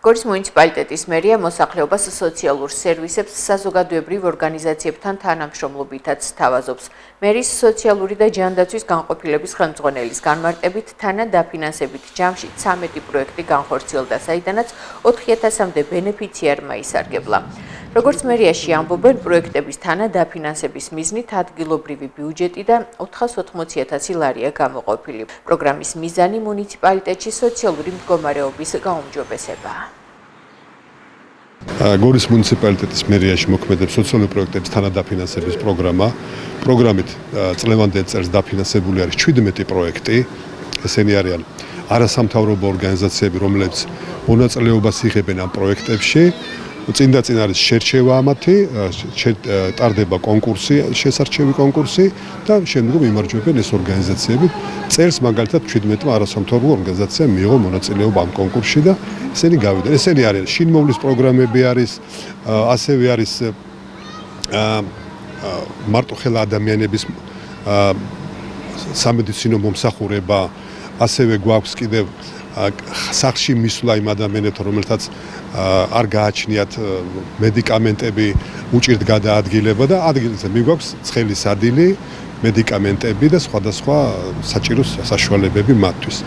გორის მუნიციპალიტეტის მერია მოსახლეობას სოციალურ სერვისებს საზოგადოებრივ ორგანიზაციებთან თანამშრომლობითაც სთავაზობს. მერის სოციალური და ჯანდაცვის განყოფილების ხელმძღვანელის განმარტებით თანადაფინანსებით ჯამში 13 პროექტი განხორციელდა, საიდანაც 4000-მდე ბენეფიციარმა ისარგებლა. როგორც მერიაში ამბობენ, პროექტების თანადაფინანსების მიზნით ადგილობრივი ბიუჯეტი და 480,000 ლარია გამოყოფილი. პროგრამის მიზანი მუნიციპალიტეტში სოციალური მდგომარეობის გაუმჯობესებაა. გორის მუნიციპალიტეტის მერიაში მოქმედებს სოციალური პროექტების თანადაფინანსების პროგრამა. პროგრამით წლევანდელ წელს დაფინანსებული არის 17 პროექტი. ესენი არიან არასამთავრობო ორგანიზაციები, რომლებიც მონაწილეობას იღებენ ამ პროექტებში. წინ არის შერჩევა ამათი, ტარდება კონკურსი, შესარჩევი კონკურსი და შემდგომ იმარჯვებენ ეს ორგანიზაციები. წელს მაგალითად 17 არასამთავრობო ორგანიზაციამ მიიღო მონაწილეობა ამ კონკურსში და ესენი გავიდნენ. ესენი არიან შინმოვლის პროგრამები არის, ასევე არის მარტოხელა ადამიანების სამედიცინო მომსახურება, ასევე გვაქვს კიდევ სახლში მისვლა იმ ადამიანებთან, რომელთაც არ გააჩნიათ მედიკამენტები, უჭირთ გადაადგილება და ადგილზე მიგვაქვს ცხელის ადი, მედიკამენტები და სხვადასხვა საჭირო საშუალებები მათთვის.